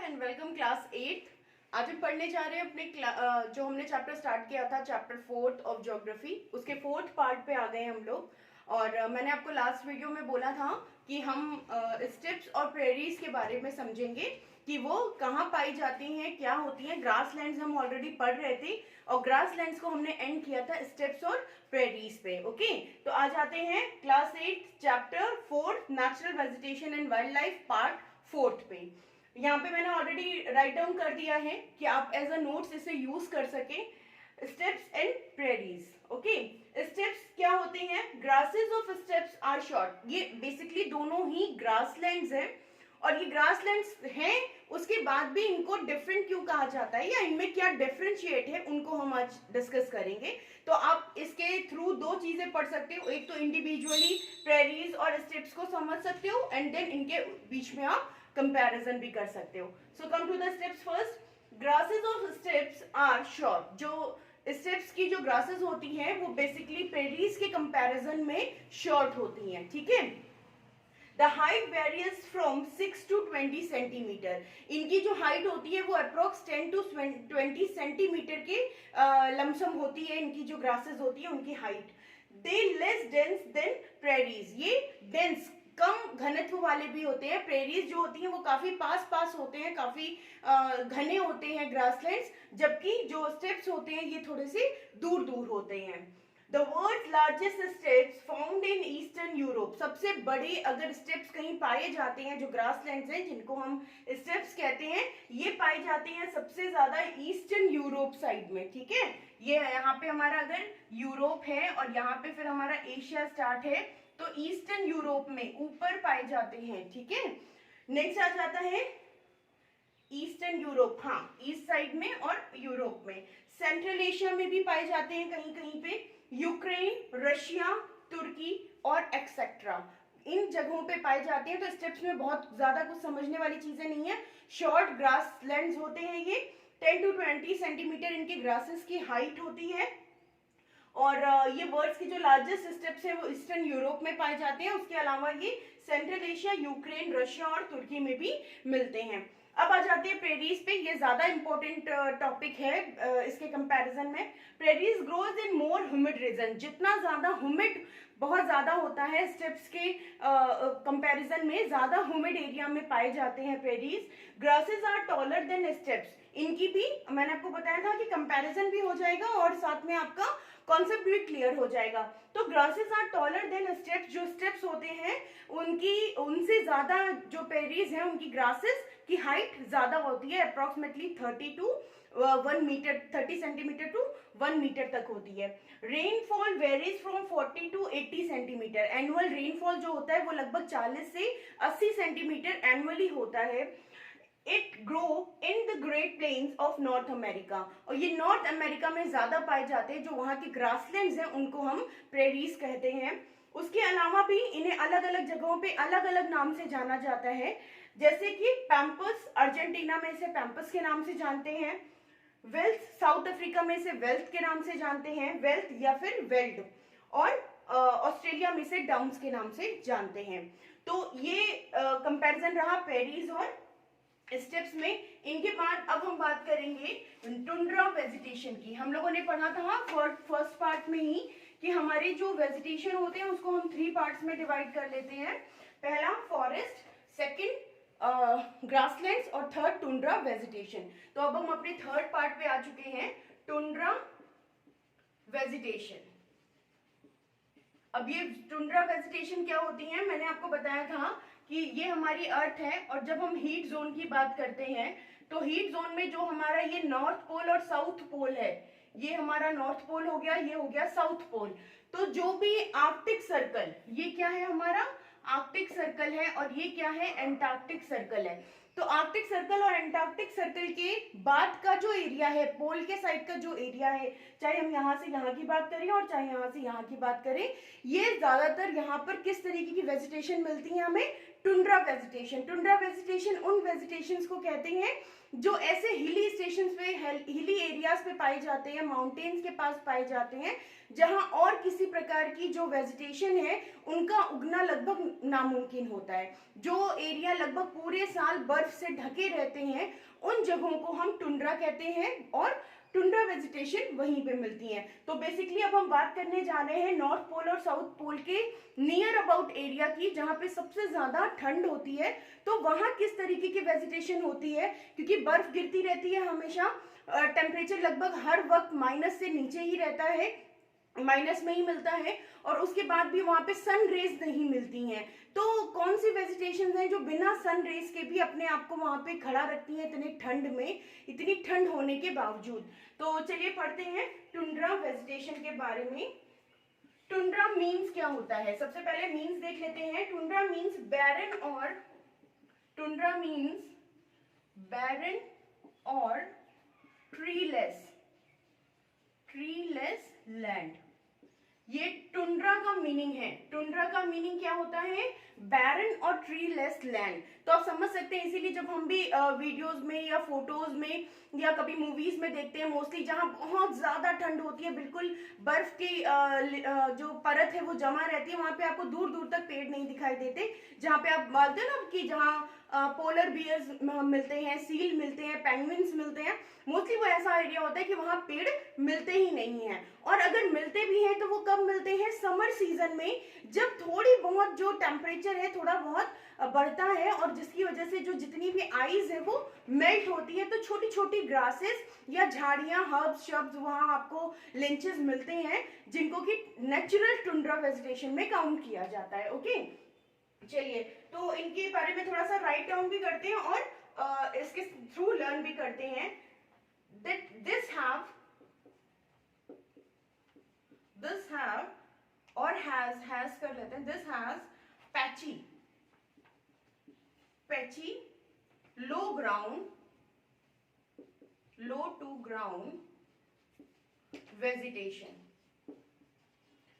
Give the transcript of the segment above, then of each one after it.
And welcome class 8। आज हम पढ़ने जा रहे हैं जो हमने चैप्टर स्टार्ट किया था, चैप्टर 4 ऑफ ज्योग्राफी। उसके 4th पार्ट पे आ गए हम लोग। और मैंने आपको लास्ट वीडियो में बोला था कि हम स्टेप्स और प्रेरीज के बारे में समझेंगे कि वो कहाँ पाई जाती हैं, क्या होती हैं। ग्रासलैंड्स हम ऑलरेडी पढ़ रहे थे और ग्रासलैंड्स को हमने एंड किया था स्टेप्स और प्रेरीज पे। ओके, तो आज आते हैं class 8 chapter 4 natural vegetation and wild life part 4 पे। यहाँ पे मैंने ऑलरेडी राइट डाउन कर दिया है कि आप एज अ नोट्स इसे यूज कर सके। Steppes and prairies. Okay, steppes क्या होते हैं? Grasses of steppes are short. ये बेसिकली दोनों ही ग्रासलैंड्स हैं और ये ग्रासलैंड्स हैं, उसके बाद भी इनको डिफरेंट क्यों कहा जाता है या इनमें क्या डिफरेंशिएट है, उनको हम आज डिस्कस करेंगे। तो आप इसके थ्रू दो चीजें पढ़ सकते हो, एक तो इंडिविजुअली प्रेरीज और स्टेप्स को समझ सकते हो एंड देन इनके बीच में आप कंपैरिजन भी कर सकते हो। So come to the steppes first. Grasses of steppes are short. जो स्टेप्स की जो ग्रासेस होती हैं वो बेसिकली प्रेरीज के कंपैरिजन में शॉर्ट होती हैं, ठीक है। The height varies from 6 to 20 centimetre. इनकी जो हाइट होती है वो अप्रोक्स 10 to 20 सेंटीमीटर के लमसम होती है। इनकी जो ग्रासेस होती है उनकी height. They less dense than prairies. ये डेंस कम घनत्व वाले भी होते हैं। प्रेरीज जो होती हैं वो काफी पास पास होते हैं, काफी घने होते हैं ग्रासलैंड्स, जबकि जो स्टेप्स होते हैं ये थोड़े से दूर दूर होते हैं। The world largest steps found in eastern Europe. सबसे बड़े अगर स्टेप्स कहीं पाए जाते हैं, जो ग्रासलैंड्स हैं जिनको हम स्टेप्स कहते हैं, ये पाए जाते हैं सबसे ज्यादा ईस्टर्न यूरोप साइड में, ठीक है। ये यहाँ पे हमारा अगर यूरोप है और यहाँ पे फिर हमारा एशिया स्टार्ट है, तो ईस्टर्न यूरोप में ऊपर पाए जाते हैं, ठीक है। नेक्स्ट आ जाता है ईस्टर्न यूरोप, हाँ, ईस्ट साइड में और यूरोप में। सेंट्रल एशिया में भी पाए जाते हैं कहीं कहीं पे, यूक्रेन, रशिया, तुर्की और एक्सेट्रा, इन जगहों पे पाए जाते हैं। तो स्टेप्स में बहुत ज्यादा कुछ समझने वाली चीजें नहीं है। शॉर्ट ग्रास लैंड्स होते हैं ये। 10 to 20 सेंटीमीटर इनके ग्रासेस की हाइट होती है और ये वर्ल्ड की जो लार्जेस्ट स्टेप्स है वो ईस्टर्न यूरोप में पाए जाते हैं। उसके अलावा ये सेंट्रल एशिया, यूक्रेन, रशिया और तुर्की में भी मिलते हैं। अब आ जाते हैं प्रेरीज पे। ये ज्यादा इंपॉर्टेंट टॉपिक है इसके कंपैरिजन में। Prairies grows in more humid region. जितना ज्यादा ह्यूमिड बहुत ज्यादा होता है, स्टेप्स के कंपैरिजन में ज्यादा ह्यूमिड एरिया में पाए जाते हैं prairies. Grasses are taller than steppes. इनकी भी मैंने आपको बताया था कि कंपैरिजन भी हो जाएगा और साथ में आपका कॉन्सेप्ट भी क्लियर हो जाएगा। तो grasses are taller than steppes. जो स्टेप्स होते हैं उनसे ज्यादा जो प्रेरीज हैं उनकी ग्रासेस की हाइट ज्यादा होती है, approximately 30 to 1 metre, 30 centimetre to 1 metre तक होती है। Rainfall varies from 40 to 80 centimetre. Annual rainfall जो होता है वो लगभग 40 से 80 सेंटीमीटर एनुअली होता है। It grow in the great plains of North America. और ये नॉर्थ अमेरिका में ज्यादा पाए जाते हैं। जो वहां के ग्रासलैंड्स हैं उनको हम प्रेरीज कहते हैं। उसके अलावा भी इन्हें अलग अलग जगहों पे अलग अलग नाम से जाना जाता है, जैसे कि पैम्पस, अर्जेंटीना में इसे पैम्पस के नाम से जानते हैं। वेल्थ, साउथ अफ्रीका में इसे वेल्थ के नाम से जानते हैं, वेल्थ या फिर वेल्ड। और ऑस्ट्रेलिया में इसे डाउन्स के नाम से जानते हैं। तो ये कंपैरिजन रहा प्रेरीज और स्टेप्स में। इनके बाद अब हम बात करेंगे टुंड्रा वेजिटेशन की। हम लोगों ने पढ़ा था फर्स्ट पार्ट में ही कि हमारे जो वेजिटेशन होते हैं उसको हम 3 पार्ट्स में डिवाइड कर लेते हैं। पहला फॉरेस्ट, सेकंड ग्रासलैंड्स और थर्ड टुंड्रा वेजिटेशन। तो अब हम अपने थर्ड पार्ट पे आ चुके हैं, टुंड्रा वेजिटेशन। अब ये टुंड्रा वेजिटेशन क्या होती है, मैंने आपको बताया था कि ये हमारी अर्थ है और जब हम हीट जोन की बात करते हैं तो हीट जोन में जो हमारा ये नॉर्थ पोल और साउथ पोल है, ये हमारा नॉर्थ पोल हो गया, ये हो गया साउथ पोल। तो जो भी आर्कटिक सर्कल, ये क्या है हमारा आर्कटिक सर्कल है और ये क्या है एंटार्क्टिक सर्कल है। तो आर्कटिक सर्कल और एंटार्क्टिक सर्कल के बाद का जो एरिया है, पोल के साइड का जो एरिया है, चाहे हम यहाँ से यहाँ की बात करें और चाहे यहाँ से यहाँ की बात करें, ये ज्यादातर यहाँ पर किस तरीके की वेजिटेशन मिलती है हमें, टुंड्रा वेजिटेशन। टुंड्रा वेजिटेशन उन वेजिटेशंस को कहते हैं जो ऐसे हिली स्टेशंस पे, हिली एरियाज पे पाए जाते हैं, माउंटेन्स के पास पाए जाते हैं, जहां और किसी प्रकार की जो वेजिटेशन है उनका उगना लगभग नामुमकिन होता है। जो एरिया लगभग पूरे साल बर्फ से ढके रहते हैं उन जगहों को हम टुंड्रा कहते हैं और टुंड्रा वेजिटेशन वहीं पे मिलती है। तो बेसिकली अब हम बात करने जा रहे हैं नॉर्थ पोल और साउथ पोल के नियर अबाउट एरिया की, जहां पे सबसे ज्यादा ठंड होती है। तो वहां किस तरीके की वेजिटेशन होती है, क्योंकि बर्फ गिरती रहती है हमेशा, टेम्परेचर लगभग हर वक्त माइनस से नीचे ही रहता है, माइनस में ही मिलता है, और उसके बाद भी वहां पे सन रेज नहीं मिलती हैं। तो कौन सी वेजिटेशन हैं जो बिना सन रेज के भी अपने आप को वहां पे खड़ा रखती हैं इतनी ठंड में, इतनी ठंड होने के बावजूद। तो चलिए पढ़ते हैं टुंड्रा वेजिटेशन के बारे में। टुंड्रा मीन्स क्या होता है, सबसे पहले मीन्स देख लेते हैं। टुंड्रा मीन्स बैरन और टुंड्रा मीन्स बैरन और ट्रीलेस लैंड, ये टुंड्रा का मीनिंग है। टुंड्रा का मीनिंग क्या होता है, बैरन और ट्रीलेस लैंड। तो आप समझ सकते हैं, इसीलिए जब हम भी वीडियोस में या फोटोज में या कभी मूवीज में देखते हैं, मोस्टली जहां बहुत ज्यादा ठंड होती है, बिल्कुल बर्फ की जो परत है वो जमा रहती है, वहां पे आपको दूर दूर तक पेड़ नहीं दिखाई देते। जहाँ पे आप बोलते हैं ना कि जहाँ पोलर बियर्स मिलते हैं, सील मिलते हैं, पेंगुइन्स मिलते हैं, मोस्टली वो ऐसा एरिया होता है कि वहां पेड़ मिलते ही नहीं हैं। और अगर मिलते भी हैं तो वो कब मिलते हैं, समर सीजन में, जब थोड़ी बहुत जो टेम्परेचर है थोड़ा बहुत बढ़ता है, और जिसकी वजह से जो जितनी भी आइस है वो मेल्ट होती है, तो छोटी छोटी ग्रासेस या झाड़ियां, हर्ब्स, शब्द वहां आपको लिंचेस मिलते हैं, जिनको कि नेचुरल टुंड्रा वेजिटेशन में काउंट किया जाता है। ओके, चलिए तो इनके बारे में थोड़ा सा राइट डाउन भी करते हैं और इसके थ्रू लर्न भी करते हैं। दिस हैव और हैज कर लेते हैं। This has patchy low to ground vegetation.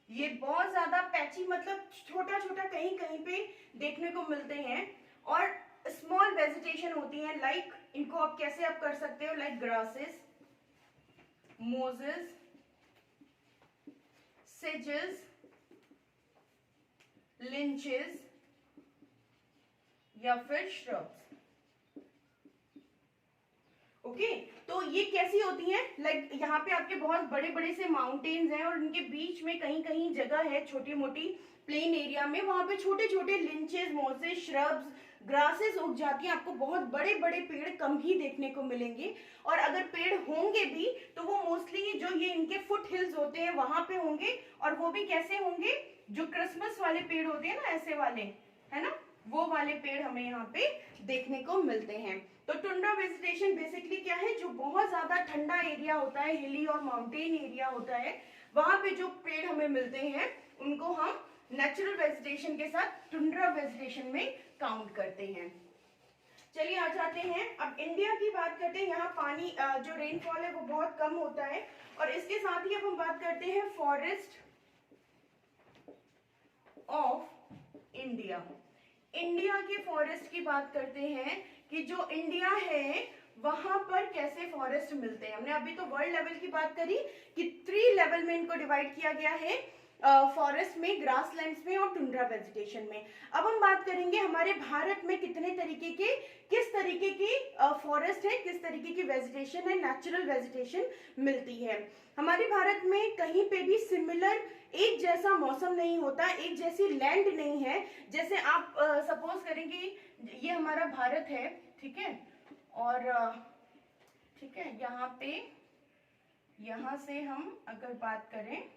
ये बहुत ज्यादा पैची मतलब छोटा छोटा कहीं कहीं पे देखने को मिलते हैं, और स्मॉल वेजिटेशन होती है। लाइक इनको आप कैसे आप कर सकते हो, लाइक ग्रासेस, मोजेस, सेजेस, लिंचेस या फिर श्रब्स। ओके, तो ये कैसी होती हैं, लाइक यहाँ पे आपके बहुत बड़े बड़े से माउंटेन्स हैं और उनके बीच में कहीं कहीं जगह है छोटी मोटी प्लेन एरिया में, वहां पे छोटे छोटे लिंचेस, मोजेस, श्रब्स, ग्रासेस उग जाती हैं। आपको बहुत बड़े बड़े पेड़ कम ही देखने को मिलेंगे, और अगर पेड़ होंगे भी तो वो मोस्टली जो ये इनके फुट हिल्स होते हैं वहां पे होंगे, और वो भी कैसे होंगे, जो क्रिसमस वाले पेड़ होते हैं ना, ऐसे वाले, है ना, वो वाले पेड़ हमें यहाँ पे देखने को मिलते हैं। तो टुंड्रा वेजिटेशन बेसिकली क्या है, जो बहुत ज्यादा ठंडा एरिया होता है, हिली और माउंटेन एरिया होता है, वहां पे जो पेड़ हमें मिलते हैं उनको हम नेचुरल वेजिटेशन के साथ टुंड्रा वेजिटेशन में काउंट करते हैं। चलिए आ जाते हैं अब इंडिया की बात करते हैं। यहाँ पानी जो रेनफॉल है वो बहुत कम होता है, और इसके साथ ही अब हम बात करते हैं फॉरेस्ट ऑफ इंडिया। इंडिया के फॉरेस्ट की बात करते हैं कि जो इंडिया है वहां पर कैसे फॉरेस्ट मिलते हैं। हमने अभी तो वर्ल्ड लेवल की बात करी कि 3 लेवल में इनको डिवाइड किया गया है, फॉरेस्ट में, ग्रासलैंड्स में और टुंड्रा वेजिटेशन में। अब हम बात करेंगे हमारे भारत में कितने तरीके के, किस तरीके की फॉरेस्ट है, किस तरीके की वेजिटेशन है, नेचुरल वेजिटेशन मिलती है। हमारे भारत में कहीं पे भी सिमिलर एक जैसा मौसम नहीं होता, एक जैसी लैंड नहीं है। जैसे आप सपोज करेंगे ये हमारा भारत है, ठीक है, और ठीक है, यहाँ पे, यहाँ से हम अगर बात करें,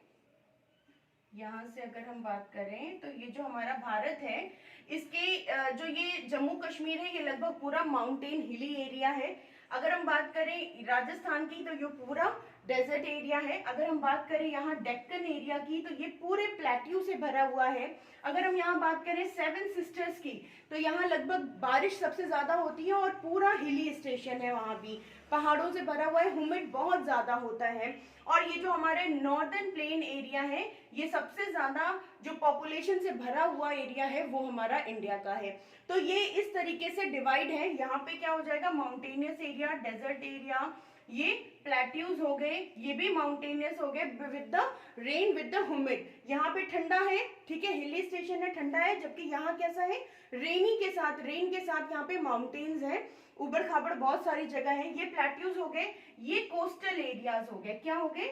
यहाँ से अगर हम बात करें तो ये जो हमारा भारत है, इसके जो ये जम्मू कश्मीर है, ये लगभग पूरा माउंटेन हिली एरिया है। अगर हम बात करें राजस्थान की तो ये पूरा डेजर्ट एरिया है। अगर हम बात करें यहाँ डेक्कन एरिया की तो ये पूरे प्लेट्यू से भरा हुआ है। अगर हम यहाँ बात करें सेवन सिस्टर्स की तो यहाँ लगभग बारिश सबसे ज्यादा होती है और पूरा हिली स्टेशन है, वहां भी पहाड़ों से भरा हुआ है, ह्यूमिड बहुत ज्यादा होता है। और ये जो हमारे नॉर्दर्न प्लेन एरिया है ये सबसे ज्यादा जो पॉपुलेशन से भरा हुआ एरिया है वो हमारा इंडिया का है। तो ये इस तरीके से डिवाइड है। यहाँ पे क्या हो जाएगा, माउंटेनियस एरिया, डेजर्ट एरिया, ये प्लेट्यूज हो गए, ये भी माउंटेनियस हो गए with the rain with the humid. यहाँ पे ठंडा है, ठीक है, हिली स्टेशन है, ठंडा है, जबकि यहाँ कैसा है, रेनी के साथ, रेन के साथ यहाँ पे माउंटेन्स है, उबड़ खाबड़ बहुत सारी जगह है। ये प्लेट्यूज हो गए, ये कोस्टल एरियाज हो गए, क्या हो गए,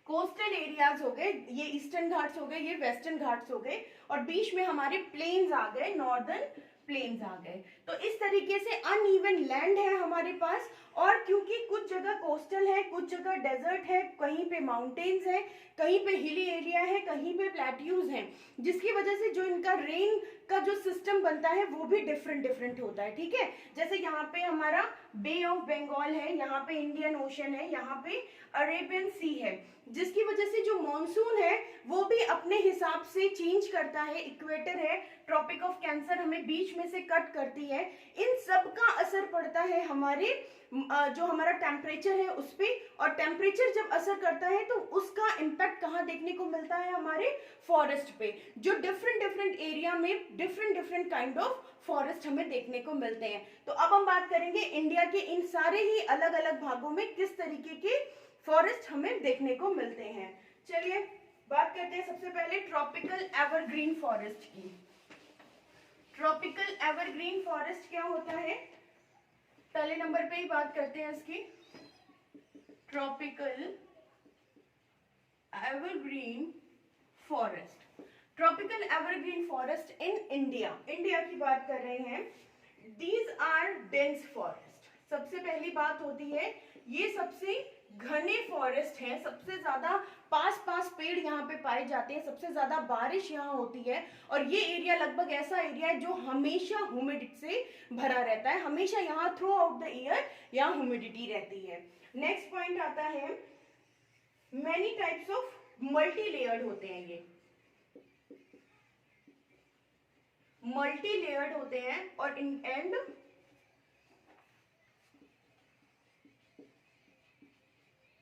कोस्टल एरियाज हो गए, ये ईस्टर्न घाट्स हो गए, ये वेस्टर्न घाट्स हो गए, और बीच में हमारे प्लेन्स आ गए, नॉर्दर्न प्लेन्स आ गए। तो इस तरीके से अनइवन लैंड है हमारे पास। और क्योंकि कुछ जगह कोस्टल है, कुछ जगह डेजर्ट है, कहीं पे माउंटेन्स है, कहीं पे हिली एरिया है, कहीं पे प्लेट्यूज हैं, जिसकी वजह से जो इनका रेन का जो सिस्टम बनता है वो भी डिफरेंट डिफरेंट होता है, ठीक है। जैसे यहाँ पे हमारा बे ऑफ बंगाल है, यहाँ पे इंडियन ओशन है, यहाँ पे अरेबियन सी है, जिसकी वजह से जो मॉनसून है वो भी अपने हिसाब से चेंज करता है। इक्वेटर है, ट्रॉपिक ऑफ कैंसर हमें बीच में से कट करती है। इन सब का असर पड़ता है हमारे जो हमारा टेम्परेचर है उस पे, और टेम्परेचर जब असर करता है तो उसका इम्पैक्ट कहाँ देखने को मिलता है, हमारे फॉरेस्ट पे, जो डिफरेंट डिफरेंट एरिया में different different kind of forest हमें देखने को मिलते हैं। तो अब हम बात करेंगे इंडिया के इन सारे ही अलग अलग भागों में किस तरीके के फॉरेस्ट हमें देखने को मिलते हैं। चलिए बात करते हैं सबसे पहले ट्रॉपिकल एवरग्रीन फॉरेस्ट की। ट्रॉपिकल एवरग्रीन फॉरेस्ट क्या होता है, पहले नंबर पे ही बात करते हैं इसकी। Tropical evergreen forest, tropical evergreen forest in India, India की बात कर रहे हैं। These are dense forest. सबसे पहली बात होती है ये सबसे घने फॉरेस्ट है, सबसे ज्यादा पास पास पेड़ यहाँ पे पाए जाते हैं, सबसे ज्यादा बारिश यहाँ होती है, और ये एरिया लगभग ऐसा एरिया है जो हमेशा ह्यूमिडिटी से भरा रहता है, हमेशा यहाँ थ्रू आउट द ईयर यहाँ ह्यूमिडिटी रहती है। नेक्स्ट पॉइंट आता है many types of multi layered होते हैं, ये मल्टी लेयर्ड होते हैं, और in and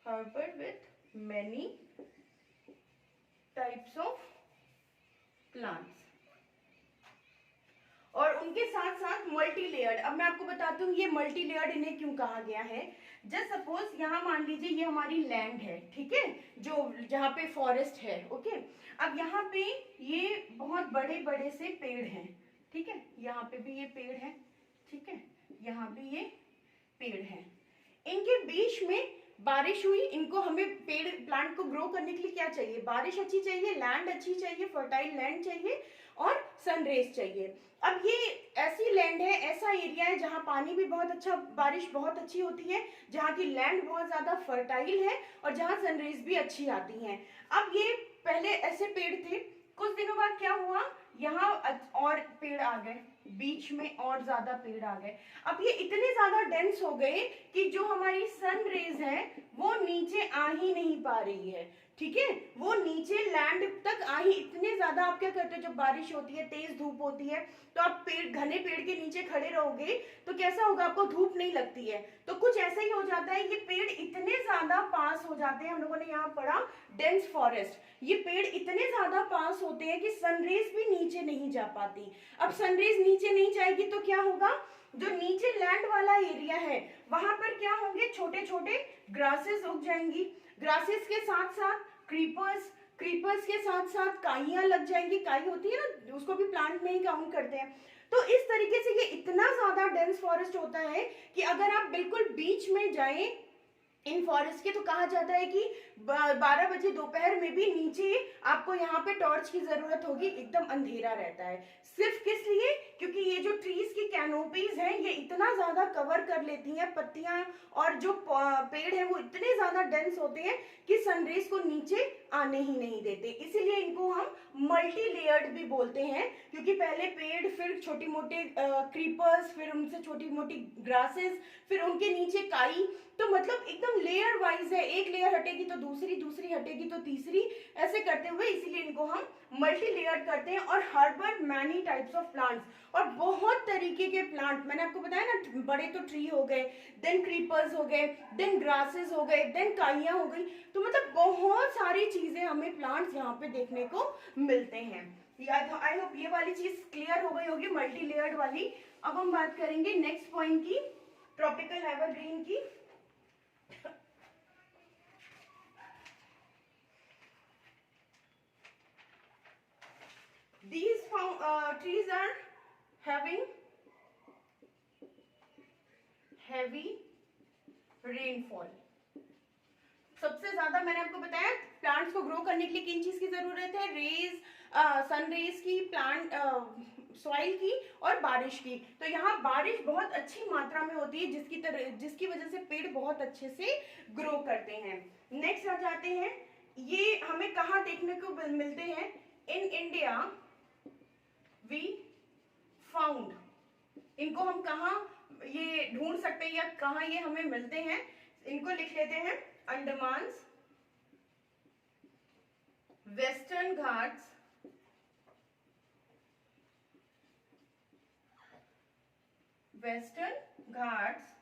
covered with many types of plants, और उनके साथ साथ मल्टी लेयर्ड। अब मैं आपको बताती हूँ ये मल्टी लेयर्ड इन्हें क्यों कहा गया है। जस्ट सपोज यहाँ मान लीजिए ये हमारी लैंड है, ठीक है, जो जहाँ पे फॉरेस्ट है, ओके। अब यहाँ पे ये बहुत बड़े बड़े से पेड़ हैं, ठीक है, यहाँ पे भी ये पेड़ है, ठीक है, यहाँ भी ये पेड़ है, इनके बीच में बारिश हुई, इनको हमें पेड़ प्लांट को ग्रो करने के लिए क्या चाहिए, बारिश अच्छी चाहिए, लैंड अच्छी चाहिए, फर्टाइल लैंड चाहिए, और सनरेज चाहिए। अब ये ऐसी लैंड है, ऐसा एरिया है जहाँ पानी भी बहुत अच्छा, बारिश बहुत अच्छी होती है, जहाँ की लैंड बहुत ज्यादा फर्टाइल है, और जहाँ सनरेज भी अच्छी आती हैं। अब ये पहले ऐसे पेड़ थे, कुछ दिनों बाद क्या हुआ, यहाँ और पेड़ आ गए, बीच में और ज्यादा पेड़ आ गए। अब ये इतने ज्यादा डेंस हो गए कि जो हमारी सन रेज है वो नीचे आ ही नहीं पा रही है, ठीक है, वो नीचे लैंड तक आ ही, इतने ज्यादा आप क्या करते हो जब बारिश होती है, तेज धूप होती है, तो आप पेड़, घने पेड़ के नीचे खड़े रहोगे तो कैसा होगा, आपको धूप नहीं लगती है। तो कुछ ऐसा ही हो जाता है, ये पेड़ इतने ज्यादा पास हो जाते हैं, हम लोगों ने यहाँ पढ़ा डेंस फॉरेस्ट, ये पेड़ इतने ज्यादा पास होते हैं कि सनरेज भी नीचे नहीं जा पाती। अब सनरेज नीचे नहीं जाएगी तो क्या होगा, जो नीचे लैंड वाला एरिया है वहां पर क्या होंगे, छोटे छोटे ग्रासेस उग जाएंगी, ग्रासेस के साथ साथ क्रीपर्स, क्रीपर्स के साथ साथ काइयां लग जाएंगी, काई होती है ना, उसको भी प्लांट में ही काउंट करते हैं। तो इस तरीके से ये इतना ज्यादा डेंस फॉरेस्ट होता है कि अगर आप बिल्कुल बीच में जाएं इन फॉरेस्ट के तो कहा जाता है कि 12 बजे दोपहर में भी नीचे आपको यहाँ पे टॉर्च की जरूरत होगी, एकदम अंधेरा रहता है, सिर्फ किस लिए क्योंकि ये जो ट्रीज की कैनोपीज हैं ये इतना ज्यादा कवर कर लेती हैं पत्तियां, और जो पेड़ हैं वो इतने ज्यादा डेंस होते हैं कि सनरेज को नीचे आने ही नहीं देते। इसीलिए इनको हम मल्टी लेयर्ड भी बोलते हैं, क्योंकि पहले पेड़, फिर छोटी मोटे क्रीपर्स, फिर उनसे छोटी मोटी ग्रासेस, फिर उनके नीचे काई, तो मतलब एकदम लेयर वाइज है, एक लेयर हटेगी तो दूसरी, दूसरी हटेगी तो तीसरी, ऐसे करते हुए इसीलिए इनको हम मल्टी लेयर्ड करते हैं। और harbour many types of plants, और बहुत तरीके के प्लांट, मैंने आपको बताया ना, बड़े तो ट्री हो गए, देन क्रीपर्स हो गए, देन ग्रासेस हो गए, देन काइयां हो गई, तो मतलब बहुत सारी चीजें हमें प्लांट्स यहाँ पे देखने को मिलते हैं। आई होप ये वाली चीज क्लियर हो गई होगी, मल्टी लेयर्ड वाली। अब हम बात करेंगे नेक्स्ट पॉइंट की, ट्रॉपिकल एवरग्रीन की। These trees are having heavy rainfall। सबसे ज्यादा मैंने आपको बताया प्लांट्स को ग्रो करने के लिए किन चीज की जरूरत है, रेज, सन रेज की, प्लांट सॉइल की और बारिश की। तो यहाँ बारिश बहुत अच्छी मात्रा में होती है, जिसकी वजह से पेड़ बहुत अच्छे से ग्रो करते हैं। नेक्स्ट आ जाते हैं, ये हमें कहाँ देखने को मिलते हैं? In India we found. इनको हम कहाँ ये ढूंढ सकते हैं या कहाँ ये हमें मिलते हैं? इनको लिख लेते हैं, अंडमान, वेस्टर्न घाट्स, वेस्टर्न घाट्स,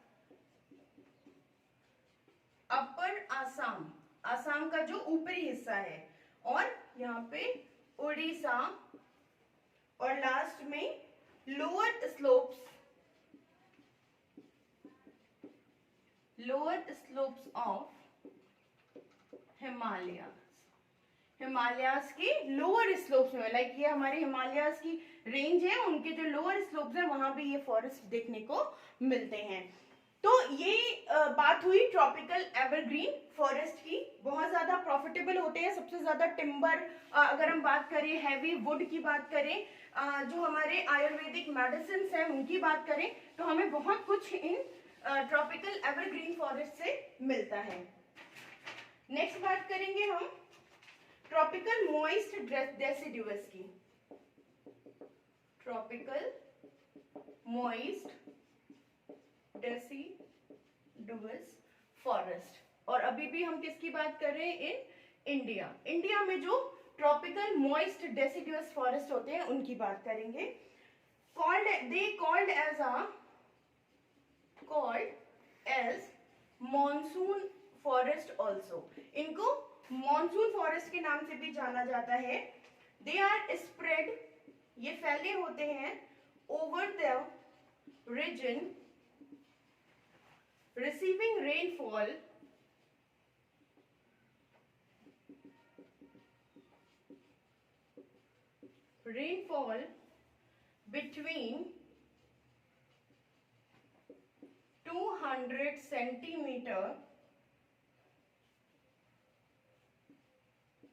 अपर आसाम, आसाम का जो ऊपरी हिस्सा है, और यहाँ पे उड़ीसा, और लास्ट में lower slopes, lower slopes of Himalayas. Himalayas के लोअर स्लोप्स में, लाइक ये हमारे हिमालयास की रेंज है, उनके जो लोअर स्लोप्स है वहां भी ये फॉरेस्ट देखने को मिलते हैं। तो ये बात हुई ट्रॉपिकल एवरग्रीन फॉरेस्ट की। बहुत ज्यादा प्रॉफिटेबल होते हैं, सबसे ज्यादा टिम्बर, अगर हम बात करें हैवी वुड की बात करें, जो हमारे आयुर्वेदिक मेडिसिन है उनकी बात करें, तो हमें बहुत कुछ इन ट्रॉपिकल एवरग्रीन फॉरेस्ट से मिलता है। नेक्स्ट बात करेंगे हम ट्रॉपिकल मॉइस्ट डेसिडुअस की। ट्रॉपिकल मॉइस्ट डेसिडुअस फॉरेस्ट, और अभी भी हम किसकी बात कर रहे हैं? In India. इंडिया में जो ट्रॉपिकल मॉइस्ट डेसिडुअस फॉरेस्ट होते हैं उनकी बात करेंगे। called as monsoon forest also। इनको मॉनसून फॉरेस्ट के नाम से भी जाना जाता है। दे आर स्प्रेड, ये फैले होते हैं, over the region receiving rainfall between 200 centimetre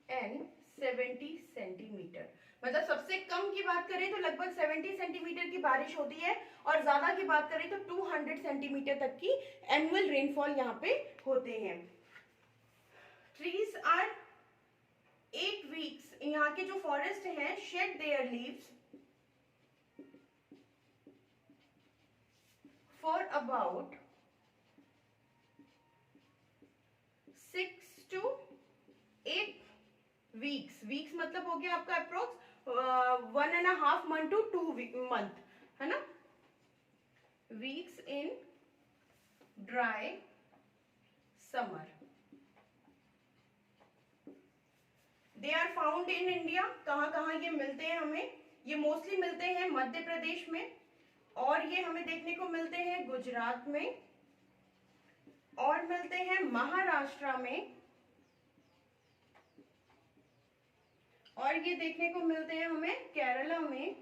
and 70 centimetre. मतलब सबसे कम की बात करें तो लगभग 70 सेंटीमीटर की बारिश होती है, और ज्यादा की बात करें तो 200 सेंटीमीटर तक की एनुअल रेनफॉल यहाँ पे होते हैं। ट्रीज आर 8 वीक्स, यहाँ के जो फॉरेस्ट हैं, shade there leaves for about 6 to 8 weeks. Weeks मतलब हो गया आपका अप्रोक्स 1.5 month to 2 month, है ना? Weeks in dry summer. They are found in India. कहाँ कहाँ ये मिलते हैं हमें? ये मोस्टली मिलते हैं मध्य प्रदेश में, और ये हमें देखने को मिलते हैं गुजरात में, और मिलते हैं महाराष्ट्र में, और ये देखने को मिलते हैं हमें केरला में,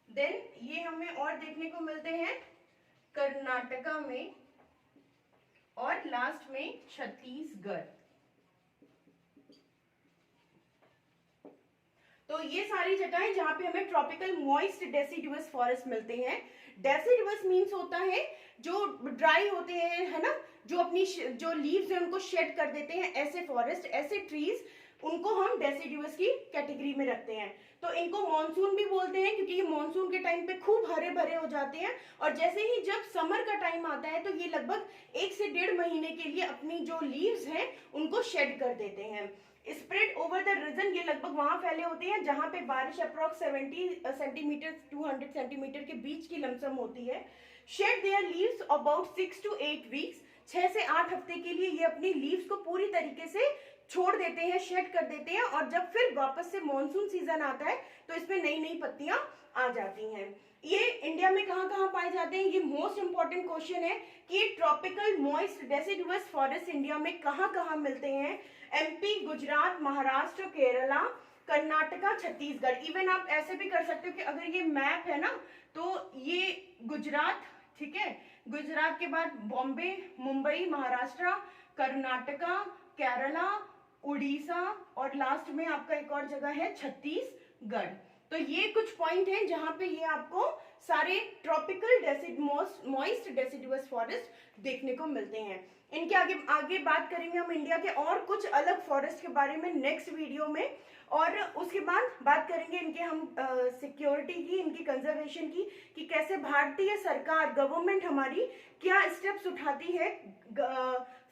देन ये हमें और देखने को मिलते हैं कर्नाटका में, और लास्ट में छत्तीसगढ़। तो ये सारी जगह है जहाँ पे हमें ट्रॉपिकल मॉइस्ट डेसिडुअस फॉरेस्ट मिलते हैं। डेसिडुअस मीन्स होता है जो ड्राई होते हैं, है ना, जो अपनी जो लीव्स है उनको शेड कर देते हैं, ऐसे फॉरेस्ट, ऐसे ट्रीज, उनको हम डेसिडुअस की कैटेगरी में रखते हैं। तो इनको मॉनसून भी बोलते हैं क्योंकि ये मॉनसून के टाइम पे खूब हरे भरे हो जाते हैं, और जैसे ही जब समर का टाइम आता है तो ये लगभग 1 से 1.5 महीने के लिए अपनी जो लीव्स हैं उनको शेड कर देते हैं। स्प्रेड ओवर द रीजन, ये लगभग वहां फैले होते हैं जहां पे बारिश अप्रॉक्स 70 सेंटीमीटर 200 सेंटीमीटर के बीच की लमसम होती है। Shade there leaves about 6 to 8 weeks, 6 से 8 हफ्ते के लिए ये अपनी लीव्स को पूरी तरीके से छोड़ देते हैं, शेड कर देते हैं, और जब फिर वापस से मॉनसून सीजन आता है तो इसमें नई नई पत्तियां आ जाती हैं। ये इंडिया में कहाँ कहाँ पाए जाते हैं, ये मोस्ट इंपॉर्टेंट क्वेश्चन है कि tropical moist deciduous forest India में कहाँ कहाँ मिलते हैं। एमपी, गुजरात, महाराष्ट्र, केरला, कर्नाटका, छत्तीसगढ़। इवन आप ऐसे भी कर सकते हो कि अगर ये मैप है ना, तो ये गुजरात, ठीक है, गुजरात के बाद बॉम्बे, मुंबई, महाराष्ट्र, कर्नाटका, केरला, उड़ीसा, और लास्ट में आपका एक और जगह है छत्तीसगढ़। तो ये कुछ पॉइंट हैं जहां पे ये आपको सारे ट्रॉपिकल मॉइस्ट डेसिडुअस फॉरेस्ट देखने को मिलते हैं। इनके आगे आगे बात करेंगे हम इंडिया के और कुछ अलग फॉरेस्ट के बारे में नेक्स्ट वीडियो में, और उसके बाद बात करेंगे इनके हम सिक्योरिटी की, इनकी कंजर्वेशन की, कि कैसे भारतीय सरकार, गवर्नमेंट हमारी क्या स्टेप्स उठाती है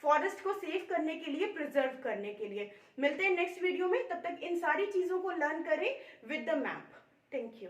फॉरेस्ट को सेव करने के लिए, प्रिजर्व करने के लिए। मिलते हैं नेक्स्ट वीडियो में, तब तक इन सारी चीजों को लर्न करें with the map. Thank you.